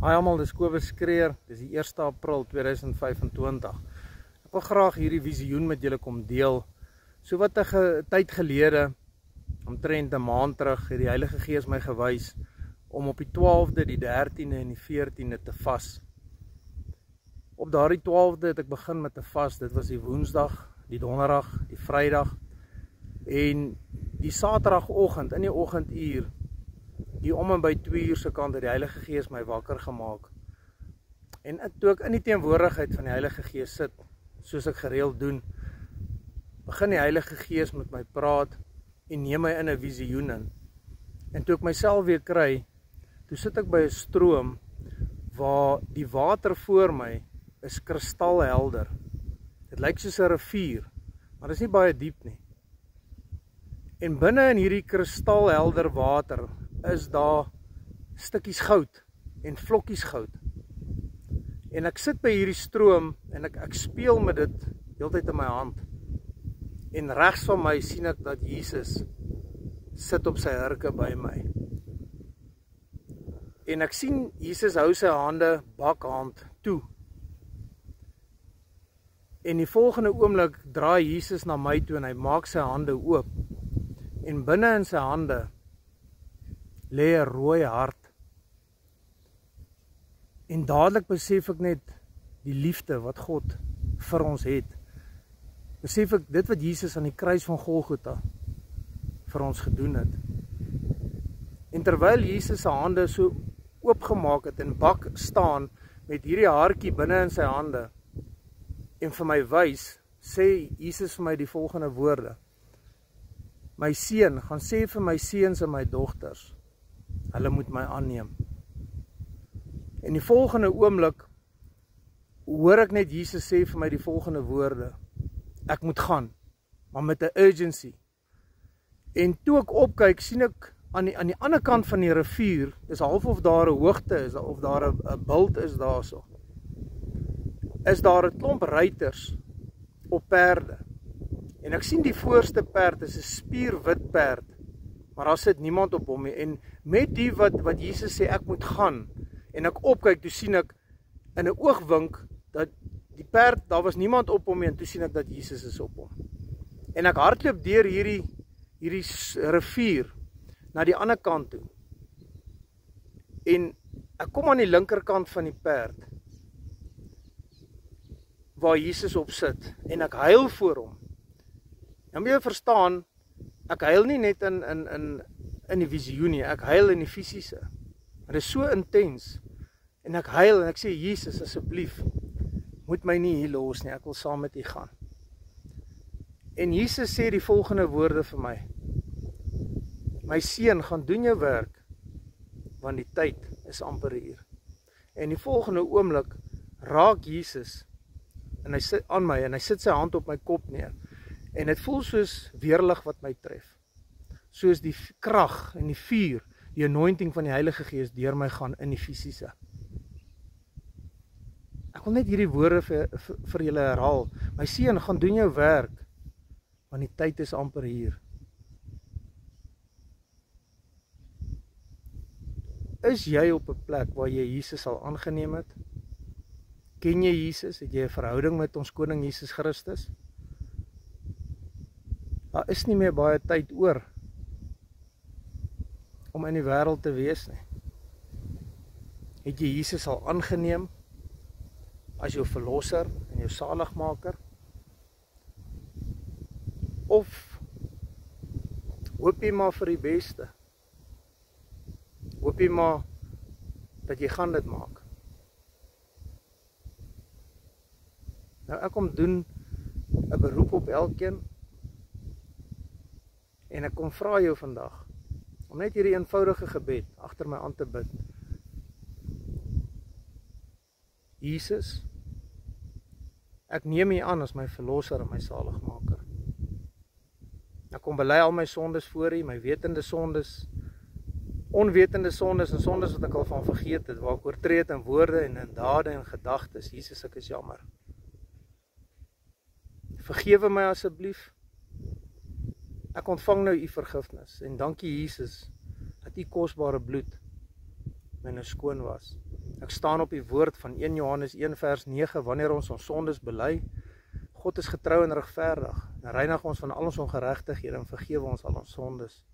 Hi almal, dis Kobus Skreer, dis die 1 April 2025. Ek wil graag hierdie visioen met julle kom deel. So wat 'n tyd gelede, omtrent 'n maand terug, het die Heilige Gees my gewys om op die 12de, die 13de en die 14de te vas. Op daardie 12de het ek begin met te vas. Dit was die Woensdag, die Donderdag, die Vrydag en die Saterdagoggend in die oggenduur. Hier om en by 2 uur se kant het die Heilige Gees my wakker gemaak. En toe ek in die teenwoordigheid van die Heilige Gees sit, soos ek gereeld doen, begin die Heilige Gees met my praat en neem my in 'n visioen in. En toe ek myself weer kry, toe sit ek by 'n stroom waar die water voor my is kristalhelder. Dit lyk soos 'n rivier, maar dit is nie baie diep nie. En binne in hierdie kristalhelder water is daar stukkies goud en vlokkies goud. En ek sit by hierdie stroom en ek speel met dit heeltyd in my hand. En regs van my sien ek dat Jesus sit op sy hurke by my. En ek sien Jesus hou sy hande bakhand toe. En die volgende oomblik draai Jesus na my toe en hy maak sy hande oop. En binne in sy hande lê 'n rooi hart. En dadelik besef ek net die liefde wat God vir ons het. Besef ek dit wat Jesus aan die kruis van Golgotha vir ons gedoen het. En terwyl Jesus sy hande so oopgemaak het en bak staan met hierdie hartjie binne in sy hande en vir my wys, sê Jesus vir my die volgende woorde: My seun, gaan sê vir my seuns en my dogters, hulle moet my aanneem. En die volgende oomblik hoor ek net Jesus sê vir my die volgende woorde: Ek moet gaan, maar met 'n urgency. En toe ek opkyk, sien ek aan die ander kant van die rivier, is half of daar 'n hoogte is, of daar 'n bult is daarso. Is daar 'n klomp ruiters op perde. En ek sien die voorste perd is 'n spierwit perd, maar daar sit niemand op hom nie. En met die wat Jesus sê ek moet gaan, en ek opkyk, toe sien ek in 'n oogwink dat die perd, daar was niemand op hom nie, en toe sien ek dat Jesus is op hom. En ek hardloop deur hierdie rivier na die ander kant toe. En ek kom aan die linkerkant van die perd waar Jesus op sit en ek huil voor hom. Nou moet jy verstaan, ek huil nie net in die visioen nie, ek huil in die fisiese. Dit is so intens. En ek huil en ek sê, Jesus, asseblief, moet my nie hier los nie, ek wil saam met U gaan. En Jesus sê die volgende woorde vir my: My seun, gaan doen jou werk, want die tyd is amper hier. En die volgende oomblik raak Jesus en hy sit aan my en hy sit sy hand op my kop neer. En dit voel soos weerlig wat my tref. Soos die krag en die vuur, die anointing van die Heilige Gees deur my gaan in die fisiese. Ek wil net hierdie woorde vir julle herhaal. My seun, gaan doen jou werk, want die tyd is amper hier. Is jy op 'n plek waar jy Jesus al aangeneem het? Ken jy Jesus? Het jy 'n verhouding met ons koning Jesus Christus? Daar is nie meer baie tyd oor om in die wêreld te wees nie. Het jy Jesus al aangeneem as jou verlosser en jou saligmaker? Of hoop jy maar vir die beste? Hoop jy maar dat jy gaan dit maak? Nou ek kom doen 'n beroep op elkeen. En ek kom vra jou vandag om net hierdie eenvoudige gebed agter my aan te bid. Jesus, ek neem U aan as my verlosser en my saligmaker. Ek kom bely al my sondes voor U, my wetende sondes, onwetende sondes en sondes wat ek al van vergeet het, waar ek oortree het in woorde en in dade en gedagtes. Jesus, ek is jammer. Vergewe my asseblief. Ek ontvang nou U vergifnis en dankie Jesus dat U kosbare bloed my nou skoon was. Ek staan op die woord van 1 Johannes 1 vers 9, wanneer ons sondes bely, God is getrou en regverdig, en reinig ons van al ons ongeregtighede en vergewe ons al ons sondes.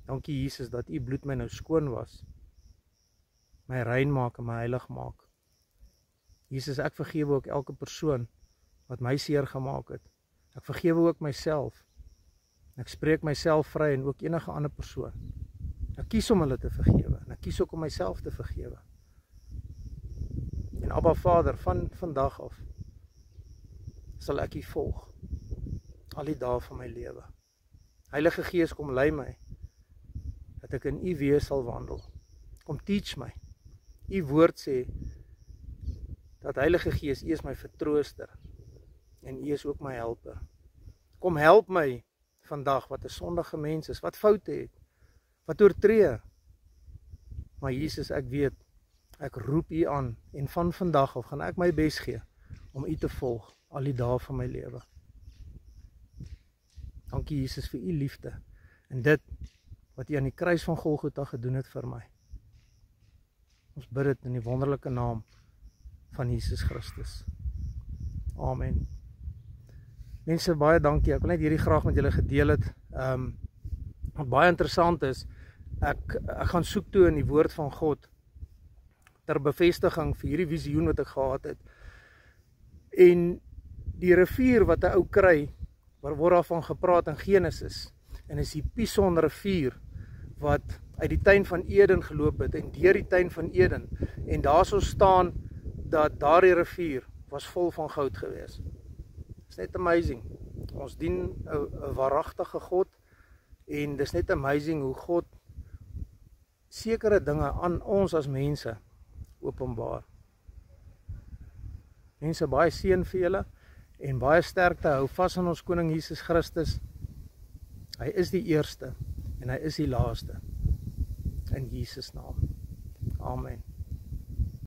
Dankie Jesus dat u bloed my nou skoon was, my rein maak en my heilig maak. Jesus, ek vergewe ook elke persoon wat my seer gemaak het. Ek vergewe ook myself. Ek spreek myself vry en ook enige ander persoon. Ek kies om hulle te vergewe en ek kies ook om myself te vergewe. En Abba Vader, van vandag af sal ek u volg al die dae van my lewe. Heilige Gees, kom lei my dat ek in u weë sal wandel. Kom teach my. U woord sê dat Heilige Gees, u is my vertrooster en u is ook my helper. Kom help my vandag wat 'n sondige mens is, wat foute het, wat oortree. Maar Jesus, ek weet, ek roep u aan en van vandag af gaan ek my bes gee om u te volg al die dae van my lewe. Dankie Jesus vir u liefde en dit wat u aan die kruis van Golgotha gedoen het vir my. Ons bid dit in die wonderlike naam van Jesus Christus. Amen. Mense, baie dankie. Ek wil net hierdie graag met julle gedeel het. Wat baie interessant is, ek gaan soek toe in die woord van God ter bevestiging vir hierdie visioen wat ek gehad het. En die rivier wat 'n ou kry, waar word daarvan gepraat in Genesis, en is die Pison rivier wat uit die tuin van Eden geloop het en deur die tuin van Eden, en daarso staan dat daardie rivier was vol van goud gewees. It's net amazing. Ons dien 'n waaragtige God en dis net amazing hoe God sekere dinge aan ons as mense openbaar. Mense, baie seën vir julle en baie sterkte. Hou vas aan ons koning Jesus Christus. Hy is die eerste en hy is die laaste. In Jesus naam. Amen.